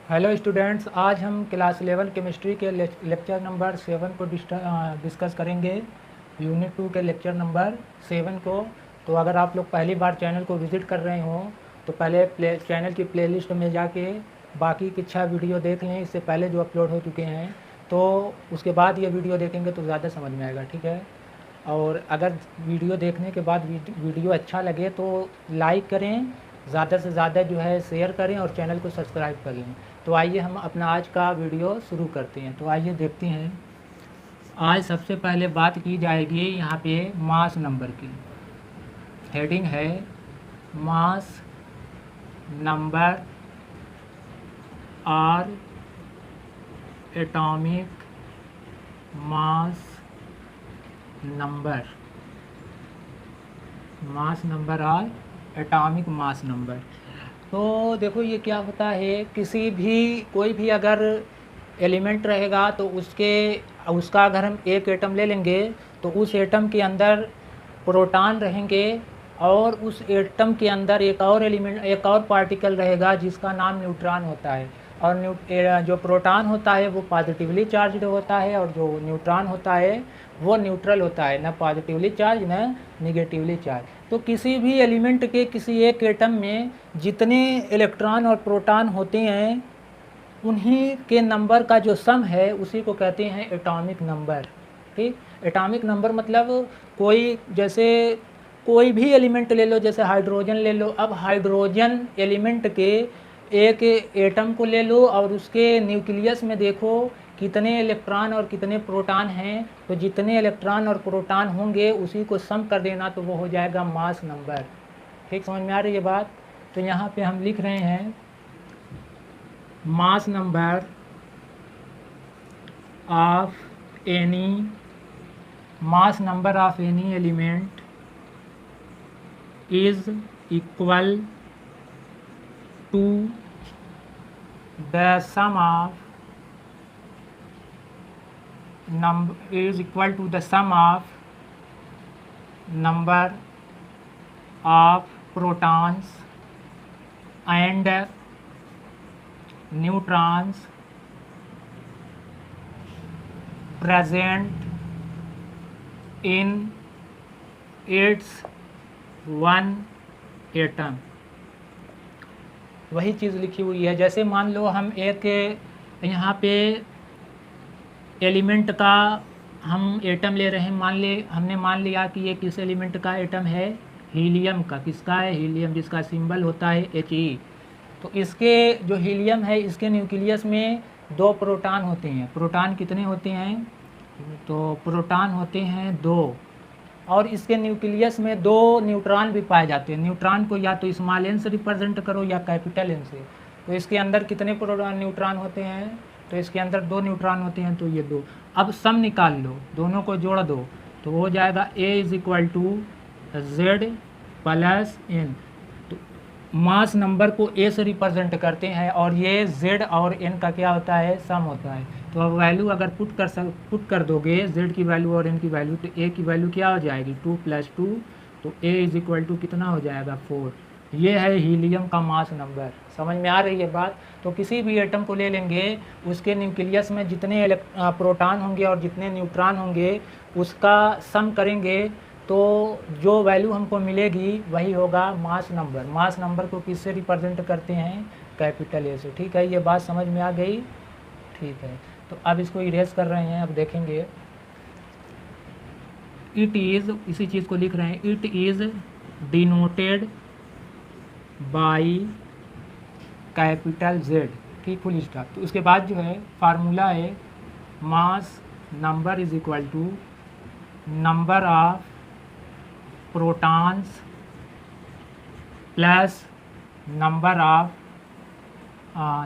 Hello students, आज हम class 11 chemistry के लेक्चर नंबर 7 को डिस्कस करेंगे। यूनिट 2 के लेक्चर नंबर 7 को। तो अगर आप लोग पहली बार चैनल को विज़िट कर रहे हो तो पहले चैनल की प्लेलिस्ट में जाके बाकी की 6 वीडियो देख लें, इससे पहले जो अपलोड हो चुके हैं। तो उसके बाद ये वीडियो देखेंगे तो ज़्यादा समझ में आएगा, ठीक है। और अगर वीडियो देखने के बाद वीडियो अच्छा लगे तो लाइक करें, ज़्यादा से ज़्यादा जो है शेयर करें और चैनल को सब्सक्राइब कर लें। तो आइए हम अपना आज का वीडियो शुरू करते हैं। तो आइए देखते हैं। आज सबसे पहले बात की जाएगी यहाँ पे मास नंबर की। हेडिंग है मास नंबर और atomic mass number. Mass number और एटॉमिक मास नंबर। तो देखो ये क्या होता है, कोई भी अगर एलिमेंट रहेगा तो उसका अगर हम एक एटम ले लेंगे तो उस एटम के अंदर प्रोटॉन रहेंगे और उस एटम के अंदर एक और पार्टिकल रहेगा जिसका नाम न्यूट्रॉन होता है। और जो प्रोटॉन होता है वो पॉजिटिवली चार्ज्ड होता है और जो न्यूट्रॉन होता है वो न्यूट्रल होता है, ना पॉजिटिवली चार्ज ना निगेटिवली चार्ज। तो किसी भी एलिमेंट के किसी एक एटम में जितने इलेक्ट्रॉन और प्रोटॉन होते हैं उन्हीं के नंबर का जो सम है उसी को कहते हैं एटॉमिक नंबर। ठीक, एटॉमिक नंबर मतलब कोई भी एलिमेंट ले लो, जैसे हाइड्रोजन ले लो। अब हाइड्रोजन एलिमेंट के एक एटम को ले लो और उसके न्यूक्लियस में देखो कितने इलेक्ट्रॉन और कितने प्रोटॉन हैं। तो जितने इलेक्ट्रॉन और प्रोटॉन होंगे उसी को सम कर देना तो वो हो जाएगा मास नंबर। ठीक, समझ में आ रही है बात। तो यहाँ पे हम लिख रहे हैं mass number of any element is equal to the sum of number of protons and neutrons present in its one atom. वही चीज़ लिखी हुई है। जैसे मान लो हम एक यहाँ पे एलिमेंट का हम एटम ले रहे हैं। हमने मान लिया कि ये किस एलिमेंट का एटम है, हीलियम का। किसका है? हीलियम, जिसका सिंबल होता है He। तो इसके जो हीलियम है इसके न्यूक्लियस में 2 प्रोटॉन होते हैं। प्रोटॉन कितने होते हैं? तो प्रोटॉन होते हैं 2 और इसके न्यूक्लियस में 2 न्यूट्रॉन भी पाए जाते हैं। न्यूट्रॉन को या तो स्मॉल एन से रिप्रेजेंट करो या कैपिटल एन से। तो इसके अंदर कितने न्यूट्रॉन होते हैं? तो इसके अंदर 2 न्यूट्रॉन होते हैं, तो ये 2। अब सम निकाल लो, दोनों को जोड़ दो तो हो जाएगा A = Z + N। तो मास नंबर को A से रिप्रेजेंट करते हैं और ये Z और N का क्या होता है? सम होता है। तो अब वैल्यू अगर पुट कर दोगे Z की वैल्यू और N की वैल्यू, तो A की वैल्यू क्या हो जाएगी? 2 + 2। तो A = कितना हो जाएगा? 4। ये है हीलियम का मास नंबर। समझ में आ रही है बात। तो किसी भी एटम को ले लेंगे, उसके न्यूक्लियस में जितने प्रोटॉन होंगे और जितने न्यूट्रॉन होंगे उसका सम करेंगे तो जो वैल्यू हमको मिलेगी वही होगा मास नंबर। मास नंबर को किससे रिप्रेजेंट करते हैं? कैपिटल A से। ठीक है, ये बात समझ में आ गई? ठीक है, तो अब इसको इरेज कर रहे हैं। अब देखेंगे इट इज़, इसी चीज़ को लिख रहे हैं, it is denoted by capital Z। ठीक, फुल स्टॉप। तो उसके बाद जो है फार्मूला है mass number = number of protons plus number of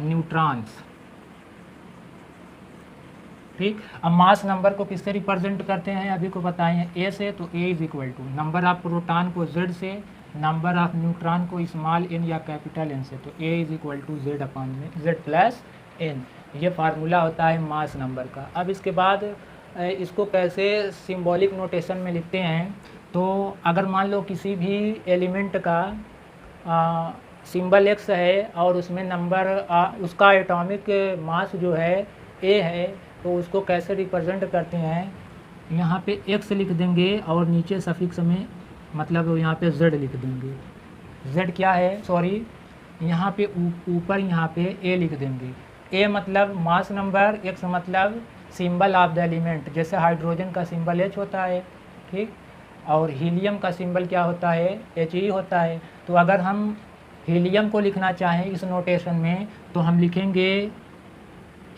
neutrons. ठीक, अब मास नंबर को किससे रिप्रेजेंट करते हैं अभी को बताए हैं? A से। तो A = नंबर ऑफ प्रोटॉन को Z से, नंबर ऑफ न्यूट्रॉन को स्मॉल n या कैपिटल N से। तो A = Z + N। ये फार्मूला होता है मास नंबर का। अब इसके बाद इसको कैसे सिंबॉलिक नोटेशन में लिखते हैं। तो अगर मान लो किसी भी एलिमेंट का सिंबल एक्स है और उसमें नंबर उसका एटॉमिक मास जो है ए है, तो उसको कैसे रिप्रेजेंट करते हैं, यहाँ पे एक्स लिख देंगे और नीचे सफिक्स में मतलब यहाँ पे जेड लिख देंगे। जेड क्या है, सॉरी, यहाँ पे ऊपर यहाँ पे ए लिख देंगे। ए मतलब मास नंबर, एक्स मतलब सिंबल ऑफ द एलिमेंट, जैसे हाइड्रोजन का सिंबल एच होता है, ठीक, और हीलियम का सिंबल क्या होता है, एच ई होता है। तो अगर हम हीलियम को लिखना चाहें इस नोटेशन में तो हम लिखेंगे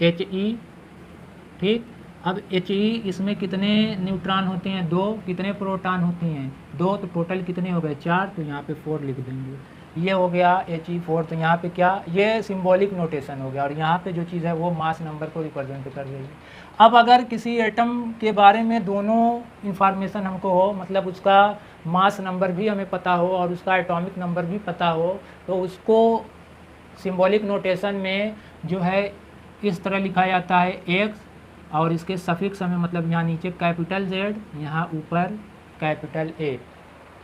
एच ई, ठीक। अब एच ई इसमें कितने न्यूट्रॉन होते हैं, 2, कितने प्रोटॉन होती हैं, 2, तो टोटल कितने हो गए, 4, तो यहाँ पे 4 लिख देंगे। ये हो गया एच ई 4। तो यहाँ पे क्या, ये सिंबॉलिक नोटेशन हो गया, और यहाँ पे जो चीज़ है वो मास नंबर को रिप्रेजेंट कर रही है। अब अगर किसी एटम के बारे में दोनों इंफॉर्मेशन हमको हो, मतलब उसका मास नंबर भी हमें पता हो और उसका एटॉमिक नंबर भी पता हो, तो उसको सिंबॉलिक नोटेशन में जो है इस तरह लिखा जाता है एक्स, और इसके सफिक्स हमें मतलब यहाँ नीचे कैपिटल जेड, यहाँ ऊपर कैपिटल ए।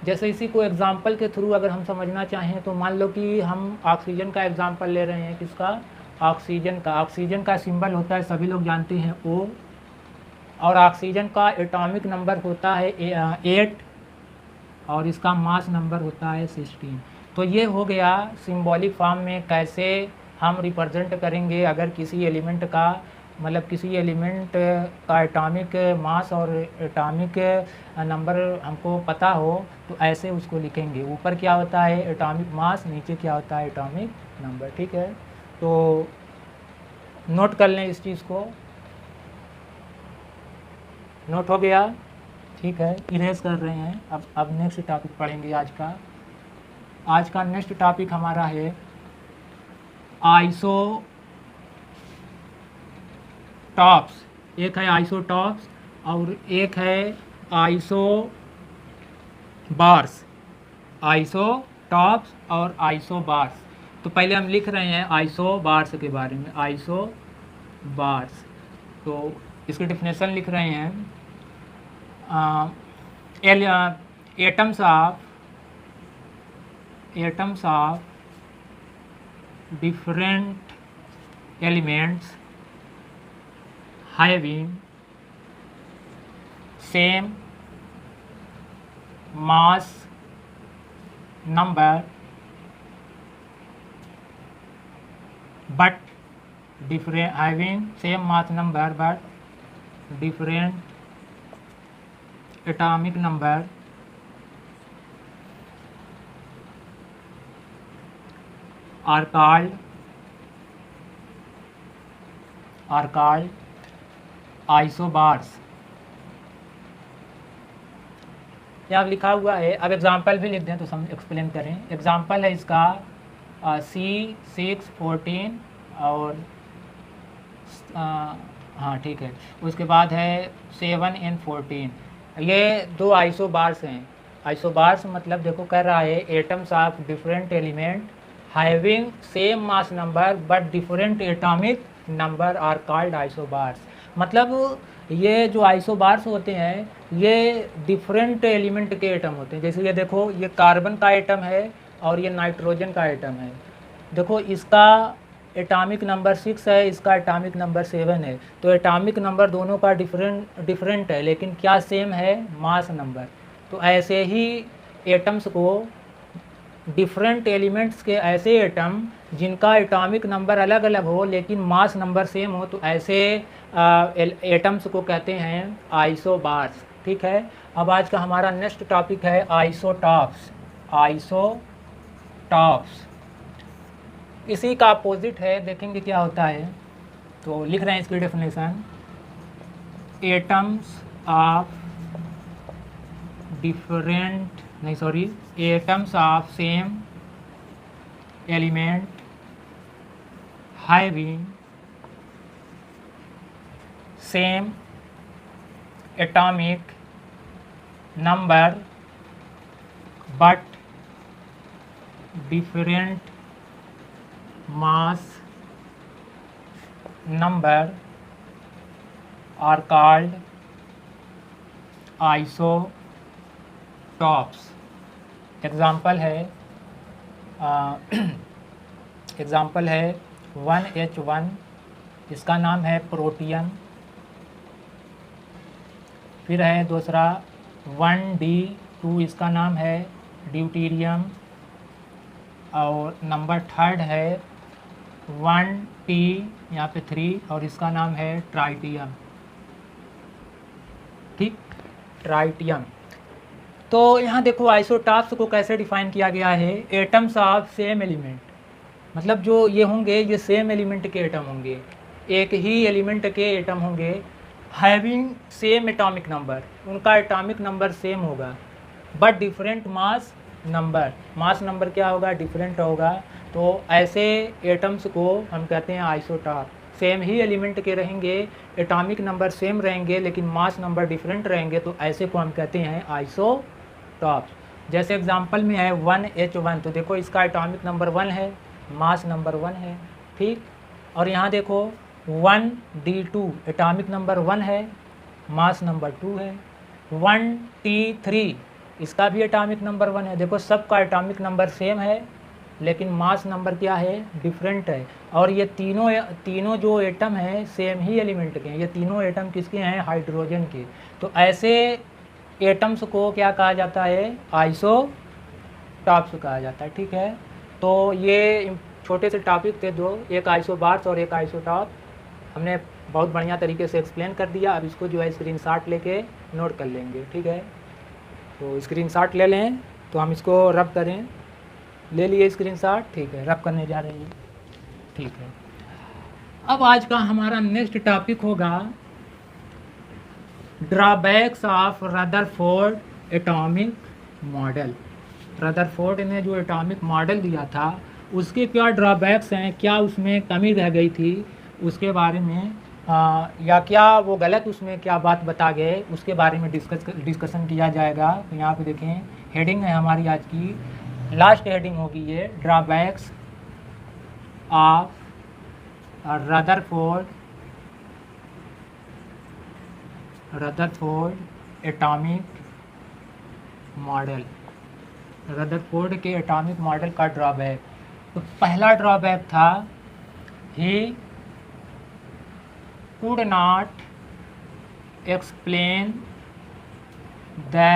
जैसे इसी को एग्जाम्पल के थ्रू अगर हम समझना चाहें तो मान लो कि हम ऑक्सीजन का एग्जाम्पल ले रहे हैं, किसका, ऑक्सीजन का। ऑक्सीजन का सिंबल होता है, सभी लोग जानते हैं, ओ, और ऑक्सीजन का एटॉमिक नंबर होता है 8, और इसका मास नंबर होता है 16। तो ये हो गया सिंबॉलिक फॉर्म में कैसे हम रिप्रेजेंट करेंगे अगर किसी एलिमेंट का, मतलब किसी एलिमेंट का एटॉमिक मास और एटॉमिक नंबर हमको पता हो, तो ऐसे उसको लिखेंगे। ऊपर क्या होता है, एटॉमिक मास, नीचे क्या होता है, एटॉमिक नंबर, ठीक है। तो नोट कर लें इस चीज़ को, नोट हो गया, ठीक है। इरेज कर रहे हैं। अब नेक्स्ट टॉपिक पढ़ेंगे आज का नेक्स्ट टॉपिक हमारा है आइसोटॉप्स। एक है आइसोटॉप्स और एक है आइसोबार्स। आइसोटॉप्स और आइसोबार्स। तो पहले हम लिख रहे हैं आइसोबार्स के बारे में। आइसोबार्स, तो इसकी डेफिनेशन लिख रहे हैं, atoms of different elements having same mass number but different atomic number are called isobars। यहाँ लिखा हुआ है, अब एग्जाम्पल भी लिख दें तो हम एक्सप्लेन करें। एग्जाम्पल है इसका C614 और हाँ ठीक है, उसके बाद है 7N14। ये 2 आइसोबार्स हैं। आइसोबार्स मतलब देखो कह रहा है atoms of different element having same mass number but different atomic number are called isobars. मतलब ये जो आइसोबार्स होते हैं ये डिफरेंट एलिमेंट के एटम होते हैं। जैसे ये देखो, ये कार्बन का एटम है और ये नाइट्रोजन का एटम है। देखो इसका एटॉमिक नंबर 6 है, इसका एटॉमिक नंबर 7 है, तो एटॉमिक नंबर दोनों का डिफरेंट है, लेकिन क्या सेम है, मास नंबर। तो ऐसे ही एटम्स को डिफरेंट एलिमेंट्स के ऐसे एटम जिनका एटॉमिक नंबर अलग अलग हो लेकिन मास नंबर सेम हो, तो ऐसे एटम्स को कहते हैं आइसोबार्स, ठीक है। अब आज का हमारा नेक्स्ट टॉपिक है आइसोटॉप्स। आइसोटॉप्स इसी का अपोजिट है, देखेंगे क्या होता है। तो लिख रहे हैं इसकी definition, atoms of atoms of same element having same atomic number but different mass number are called isotopes। Example है एग्ज़ाम्पल है 1H1, इसका नाम है प्रोटियम। फिर है दूसरा 1D2, इसका नाम है ड्यूटीरियम। और नंबर थर्ड है 1T यहाँ पे 3, और इसका नाम है ट्राइटियम। ठीक, ट्राइटियम। तो यहाँ देखो आइसोटॉप्स को कैसे डिफाइन किया गया है, एटम्स ऑफ सेम एलिमेंट, मतलब जो ये होंगे ये सेम एलिमेंट के एटम होंगे, एक ही एलिमेंट के एटम होंगे, हैविंग सेम एटॉमिक नंबर, उनका एटॉमिक नंबर सेम होगा, but different mass number, mass number क्या होगा, डिफरेंट होगा। तो ऐसे एटम्स को हम कहते हैं आइसोटॉप। सेम ही एलिमेंट के रहेंगे, एटॉमिक नंबर सेम रहेंगे, लेकिन मास नंबर डिफरेंट रहेंगे, तो ऐसे को हम कहते हैं आइसोटॉप्स। जैसे एग्जांपल में है 1H1, तो देखो इसका एटॉमिक नंबर 1 है, मास नंबर 1 है। ठीक, और यहाँ देखो 1D2, एटॉमिक नंबर 1 है, मास नंबर 2 है। 1T3, इसका भी एटॉमिक नंबर 1 है। देखो सबका एटॉमिक नंबर सेम है, लेकिन मास नंबर क्या है, डिफरेंट है। और ये तीनों जो एटम हैं सेम ही एलिमेंट के हैं, ये तीनों एटम किसके हैं, हाइड्रोजन के। तो ऐसे एटम्स को क्या कहा जाता है, आइसोटॉप्स कहा जाता है। ठीक है, तो ये छोटे से टॉपिक थे दो, एक आइसोबार्स और एक आइसोटॉप। हमने बहुत बढ़िया तरीके से एक्सप्लेन कर दिया। अब इसको जो है स्क्रीनशॉट लेके नोट कर लेंगे। ठीक है, तो स्क्रीनशॉट ले लें, तो हम इसको रब करें। ले लिए स्क्रीनशॉट, ठीक है, रब करने जा रहे हैं। ठीक है, अब आज का हमारा नेक्स्ट टॉपिक होगा drawbacks of Rutherford atomic model. Rutherford ने जो एटॉमिक मॉडल दिया था उसके क्या ड्रॉबैक्स हैं, क्या उसमें कमी रह गई थी उसके बारे में, या क्या वो गलत उसमें क्या बात बता गए उसके बारे में डिस्कशन किया जाएगा। तो यहाँ पे देखें, हेडिंग है हमारी आज की, लास्ट हेडिंग होगी ये, drawbacks of Rutherford atomic model, Rutherford के एटॉमिक मॉडल का ड्रॉबैक। तो पहला ड्रॉबैक था, ही could not explain the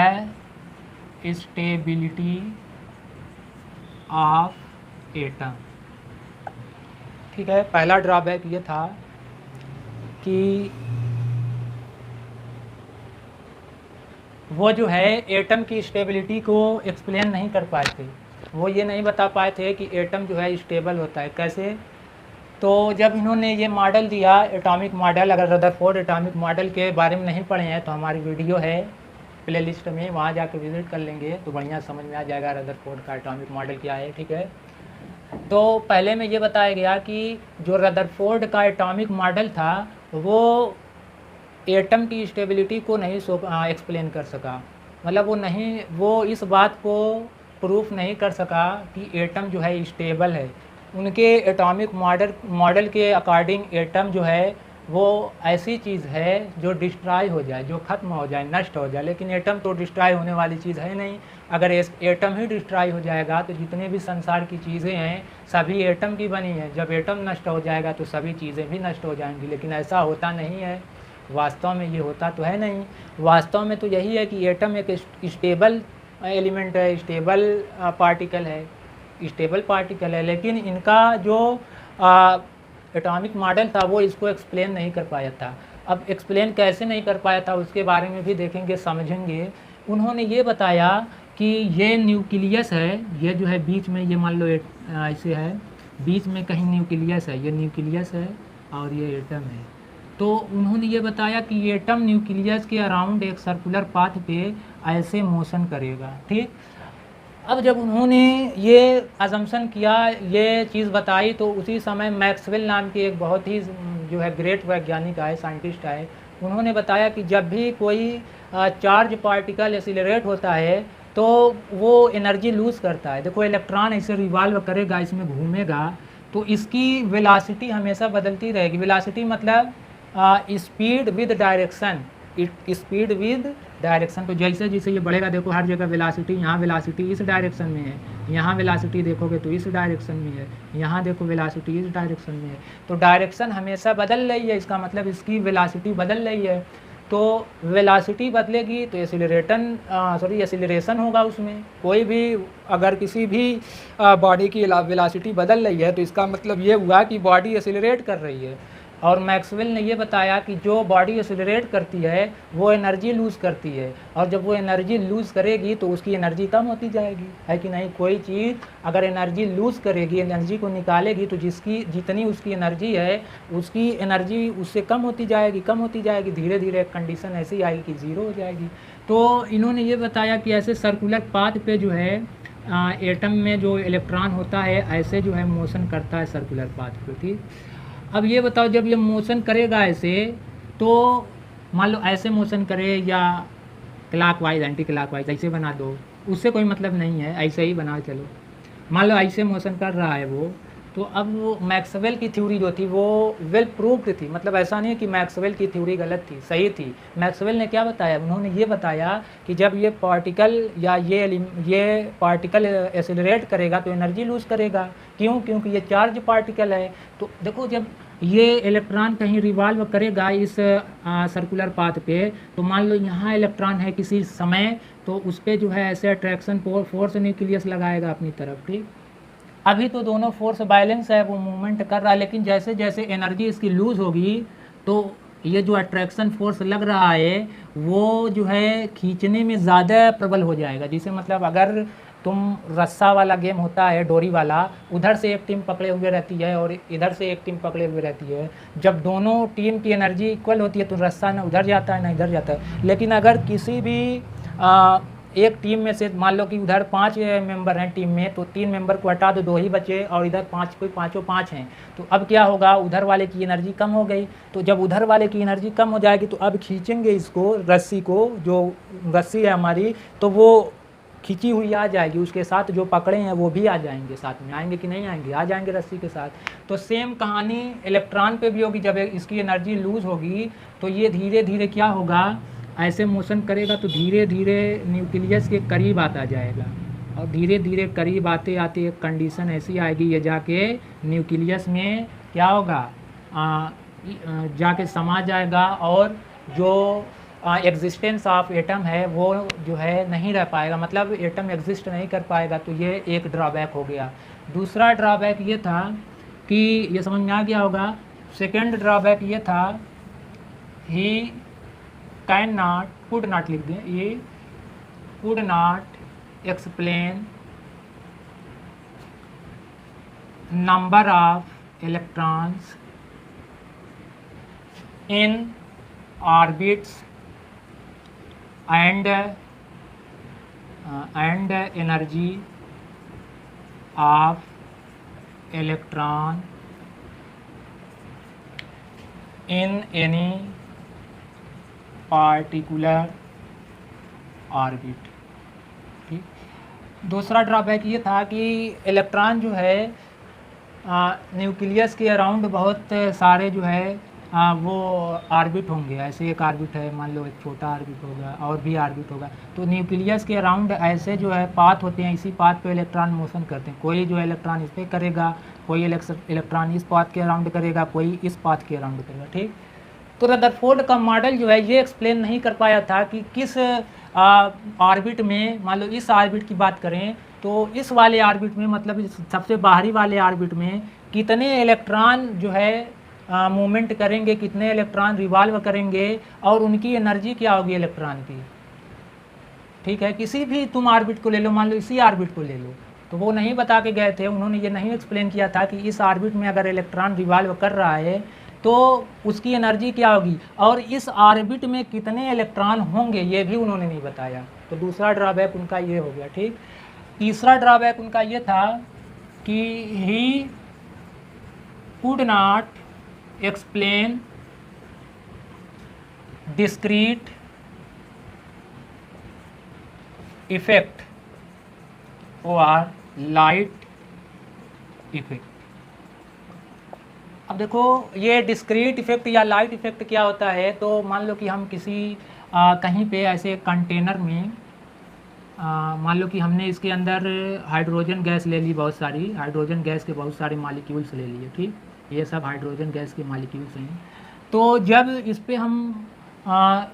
stability of atom। ठीक है, पहला ड्रॉबैक ये था कि वो जो है एटम की स्टेबिलिटी को एक्सप्लेन नहीं कर पाए थे। वो ये नहीं बता पाए थे कि एटम जो है स्टेबल होता है कैसे। तो जब इन्होंने ये मॉडल दिया एटॉमिक मॉडल, अगर रदरफोर्ड एटॉमिक मॉडल के बारे में नहीं पढ़े हैं तो हमारी वीडियो है प्लेलिस्ट में, वहाँ जाके विज़िट कर लेंगे तो बढ़िया समझ में आ जाएगा रदरफोर्ड का एटॉमिक मॉडल क्या है। ठीक है, तो पहले में ये बताया गया कि जो रदरफोर्ड का एटॉमिक मॉडल था वो एटम की स्टेबिलिटी को नहीं एक्सप्लेन कर सका, मतलब वो इस बात को प्रूफ नहीं कर सका कि एटम जो है स्टेबल है। उनके एटॉमिक मॉडल के अकॉर्डिंग एटम जो है वो ऐसी चीज़ है जो डिस्ट्रॉय हो जाए, जो ख़त्म हो जाए, नष्ट हो जाए, लेकिन एटम तो डिस्ट्रॉय होने वाली चीज़ है नहीं। अगर एटम ही डिस्ट्रॉय हो जाएगा तो जितने भी संसार की चीज़ें हैं सभी एटम की बनी हैं। जब एटम नष्ट हो जाएगा तो सभी चीज़ें भी नष्ट हो जाएंगी, लेकिन ऐसा होता नहीं है, वास्तव में ये होता तो है नहीं। वास्तव में तो यही है कि एटम एक स्टेबल एलिमेंट है, स्टेबल पार्टिकल है, स्टेबल पार्टिकल है, लेकिन इनका जो एटॉमिक मॉडल था वो इसको एक्सप्लेन नहीं कर पाया था। अब एक्सप्लेन कैसे नहीं कर पाया था उसके बारे में भी देखेंगे, समझेंगे। उन्होंने ये बताया कि ये न्यूक्लियस है, ये जो है बीच में, ये मान लो ऐसे है, बीच में कहीं न्यूक्लियस है, ये न्यूक्लियस है और ये एटम है। तो उन्होंने ये बताया कि एटम न्यूक्लियस के अराउंड एक सर्कुलर पाथ पे ऐसे मोशन करेगा। ठीक, अब जब उन्होंने ये अजम्पशन किया, ये चीज़ बताई, तो उसी समय मैक्सवेल नाम की एक बहुत ही जो है ग्रेट वैज्ञानिक आए, साइंटिस्ट आए, उन्होंने बताया कि जब भी कोई चार्ज पार्टिकल एक्सीलरेट होता है तो वो एनर्जी लूज़ करता है। देखो इलेक्ट्रॉन ऐसे रिवॉल्व करेगा, इसमें घूमेगा, तो इसकी वेलोसिटी हमेशा बदलती रहेगी। वेलोसिटी मतलब speed with direction, speed with direction तो जैसे जैसे ये बढ़ेगा, देखो हर जगह वेलोसिटी, यहाँ वेलोसिटी इस डायरेक्शन में है, यहाँ वेलोसिटी देखोगे तो इस डायरेक्शन में है, यहाँ देखो वेलोसिटी इस डायरेक्शन में है, तो डायरेक्शन हमेशा बदल रही है, इसका मतलब इसकी वेलोसिटी बदल रही है। तो वेलोसिटी बदलेगी तो एसिलरेशन होगा उसमें। कोई भी अगर किसी भी बॉडी की वेलोसिटी बदल रही है तो इसका मतलब ये हुआ कि बॉडी एसिलरेट कर रही है। और मैक्सवेल ने ये बताया कि जो बॉडी एसिलरेट करती है वो एनर्जी लूज़ करती है, और जब वो एनर्जी लूज़ करेगी तो उसकी एनर्जी कम होती जाएगी, है कि नहीं। कोई चीज़ अगर एनर्जी लूज़ करेगी, एनर्जी को निकालेगी, तो जितनी उसकी एनर्जी है उसकी एनर्जी उससे कम होती जाएगी, धीरे धीरे एक कंडीशन ऐसी आएगी कि ज़ीरो हो जाएगी। तो इन्होंने ये बताया कि ऐसे सर्कुलर पाथ पे जो है एटम में जो इलेक्ट्रॉन होता है ऐसे जो है मोशन करता है सर्कुलर पाथ पे, ठीक। अब ये बताओ, जब ये मोशन करेगा ऐसे, तो मान लो ऐसे मोशन करे या क्लॉकवाइज एंटी क्लॉकवाइज ऐसे बना दो, उससे कोई मतलब नहीं है, ऐसे ही बना चलो। मान लो ऐसे मोशन कर रहा है वो, तो अब वो मैक्सवेल की थ्योरी जो थी वो वेल प्रूव्ड थी, मतलब ऐसा नहीं है कि मैक्सवेल की थ्योरी गलत थी, सही थी। मैक्सवेल ने क्या बताया, उन्होंने ये बताया कि जब ये पार्टिकल या ये पार्टिकल एक्सेलरेट करेगा तो एनर्जी लूज़ करेगा। क्यों? क्योंकि ये चार्ज पार्टिकल है। तो देखो, जब ये इलेक्ट्रॉन कहीं रिवॉल्व करेगा इस सर्कुलर पाथ पे, तो मान लो यहाँ इलेक्ट्रॉन है किसी समय, तो उस पर जो है ऐसे अट्रैक्शन फोर्स न्यूक्लियस लगाएगा अपनी तरफ, ठीक। अभी तो दोनों फोर्स बैलेंस है, वो मूवमेंट कर रहा है, लेकिन जैसे जैसे एनर्जी इसकी लूज़ होगी तो ये जो अट्रैक्शन फोर्स लग रहा है वो जो है खींचने में ज़्यादा प्रबल हो जाएगा। जिसे मतलब अगर तुम रस्सा वाला गेम होता है, डोरी वाला, उधर से एक टीम पकड़े हुए रहती है और इधर से एक टीम पकड़े हुए रहती है, जब दोनों टीम की एनर्जी इक्वल होती है तो रस्सा ना उधर जाता है ना इधर जाता है। लेकिन अगर किसी भी एक टीम में से मान लो कि उधर 5 मेंबर हैं टीम में, तो 3 मेंबर को हटा दो, 2 ही बचे, और इधर 5 कोई पाँचों 5 हैं, तो अब क्या होगा, उधर वाले की एनर्जी कम हो गई। तो जब उधर वाले की एनर्जी कम हो जाएगी तो अब खींचेंगे इसको, रस्सी को, जो रस्सी है हमारी, तो वो खींची हुई आ जाएगी, उसके साथ जो पकड़े हैं वो भी आ जाएंगे, साथ में आएंगे कि नहीं आएंगे, आ जाएंगे रस्सी के साथ। तो सेम कहानी इलेक्ट्रॉन पे भी होगी। जब इसकी एनर्जी लूज़ होगी तो ये धीरे धीरे क्या होगा, ऐसे मोशन करेगा तो धीरे धीरे न्यूक्लियस के करीब आता जाएगा, और धीरे धीरे करीब आते आते एक कंडीशन ऐसी आएगी, ये जाके न्यूक्लियस में क्या होगा, जाके समा जाएगा, और जो एग्जिस्टेंस ऑफ एटम है वो जो है नहीं रह पाएगा, मतलब एटम एग्जिस्ट नहीं कर पाएगा। तो ये एक ड्रॉबैक हो गया। दूसरा ड्रॉबैक ये था कि ये समझ में आ गया होगा। सेकेंड ड्रॉबैक ये था, he can not, could not लिख दें, ये could not explain number of electrons in orbits and energy of electron in any particular orbit, ठीक। दूसरा ड्रॉबैक ये था कि इलेक्ट्रॉन जो है न्यूक्लियस के अराउंड बहुत सारे जो है वो ऑर्बिट होंगे। ऐसे एक ऑर्बिट है, मान लो एक छोटा ऑर्बिट होगा और भी ऑर्बिट होगा, तो न्यूक्लियस के अराउंड ऐसे जो है पाथ होते हैं, इसी पाथ पे इलेक्ट्रॉन मोशन करते हैं। कोई जो इलेक्ट्रॉन इस पे करेगा, कोई इलेक्ट्रॉन इस पाथ के अराउंड करेगा, कोई इस पाथ के अराउंड करेगा, ठीक। तो रदरफोर्ड का मॉडल जो है ये एक्सप्लेन नहीं कर पाया था कि किस ऑर्बिट में, मान लो इस ऑर्बिट की बात करें तो इस वाले ऑर्बिट में, मतलब सबसे बाहरी वाले ऑर्बिट में कितने इलेक्ट्रॉन जो है मूवमेंट करेंगे, कितने इलेक्ट्रॉन रिवॉल्व करेंगे, और उनकी एनर्जी क्या होगी इलेक्ट्रॉन की, ठीक है। किसी भी तुम ऑर्बिट को ले लो, मान लो इसी ऑर्बिट को ले लो, तो वो नहीं बता के गए थे, उन्होंने ये नहीं एक्सप्लेन किया था कि इस ऑर्बिट में अगर इलेक्ट्रॉन रिवॉल्व कर रहा है तो उसकी एनर्जी क्या होगी, और इस ऑर्बिट में कितने इलेक्ट्रॉन होंगे, ये भी उन्होंने नहीं बताया। तो दूसरा ड्रॉबैक उनका ये हो गया, ठीक। तीसरा ड्रॉबैक उनका ये था कि he could not explain discrete effect or light effect। अब देखो ये डिस्क्रीट इफेक्ट या लाइट इफेक्ट क्या होता है, तो मान लो कि हम किसी कहीं पे ऐसे कंटेनर में मान लो कि हमने इसके अंदर हाइड्रोजन गैस ले ली, बहुत सारी हाइड्रोजन गैस के बहुत सारे मॉलिक्यूल्स ले लिए, ठीक, ये सब हाइड्रोजन गैस के मॉलिक्यूल्स हैं। तो जब इस पे हम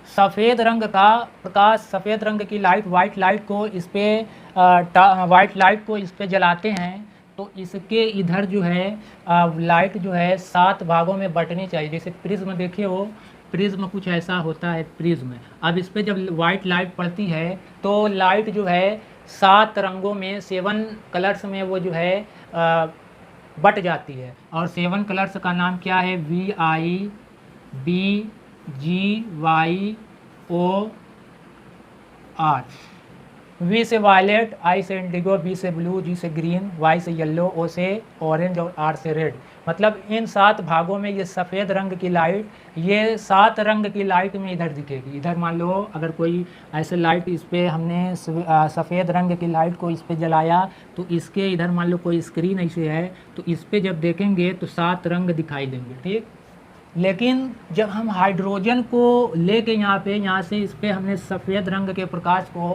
सफ़ेद रंग का प्रकाश, सफ़ेद रंग की लाइट, वाइट लाइट को इस पे वाइट लाइट को इस पे जलाते हैं तो इसके इधर जो है लाइट जो है 7 भागों में बंटनी चाहिए। जैसे प्रिज्म देखिए, वो प्रिज्म कुछ ऐसा होता है प्रिज्म। अब इस पे जब वाइट लाइट पड़ती है तो लाइट जो है 7 रंगों में, 7 कलर्स में वो जो है बट जाती है। और 7 कलर्स का नाम क्या है? VIBGYOR। वी से वायलेट, आई से इंडिगो, बी से ब्लू, जी से ग्रीन, वाई से येलो, ओ से ऑरेंज और आर से रेड। मतलब इन 7 भागों में ये सफ़ेद रंग की लाइट, ये 7 रंग की लाइट में इधर दिखेगी। इधर मान लो अगर कोई ऐसे लाइट इस पर हमने सफ़ेद रंग की लाइट को इस पर जलाया तो इसके इधर मान लो कोई स्क्रीन ऐसे है तो इस पर जब देखेंगे तो 7 रंग दिखाई देंगे, ठीक। लेकिन जब हम हाइड्रोजन को लेके यहाँ से इस पर हमने सफ़ेद रंग के प्रकाश को,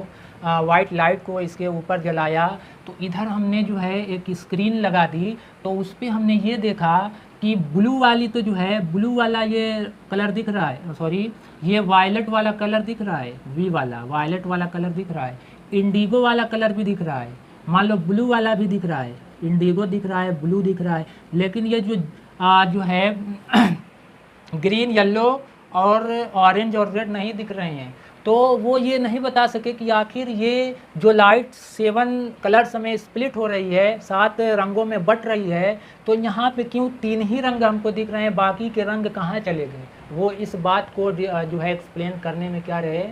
वाइट लाइट को इसके ऊपर जलाया तो इधर हमने जो है एक स्क्रीन लगा दी। तो उस पर हमने ये देखा कि ब्लू वाली तो जो है, ब्लू वाला ये कलर दिख रहा है, सॉरी ये वायलेट वाला कलर दिख रहा है, वी वाला वायलेट वाला कलर दिख रहा है, इंडिगो वाला कलर भी दिख रहा है, मान लो ब्लू वाला भी दिख रहा है, इंडिगो दिख रहा है, ब्लू दिख रहा है। लेकिन ये जो है ग्रीन, येलो और ऑरेंज और रेड नहीं दिख रहे हैं। तो वो ये नहीं बता सके कि आखिर ये जो लाइट 7 कलर्स में स्प्लिट हो रही है, 7 रंगों में बट रही है, तो यहाँ पे क्यों 3 ही रंग हमको दिख रहे हैं, बाकी के रंग कहाँ चले गए। वो इस बात को जो है एक्सप्लेन करने में क्या रहे,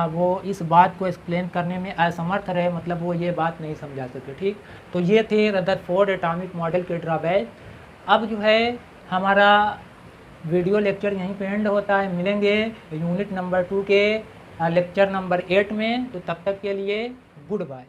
वो इस बात को एक्सप्लेन करने में असमर्थ रहे, मतलब वो ये बात नहीं समझा सके, ठीक। तो ये थे रदरफोर्ड एटॉमिक मॉडल के ड्रॉबैक। अब जो है हमारा वीडियो लेक्चर यहीं पे एंड होता है। मिलेंगे यूनिट नंबर 2 के लेक्चर नंबर 8 में। तो तब तक के लिए गुड बाय।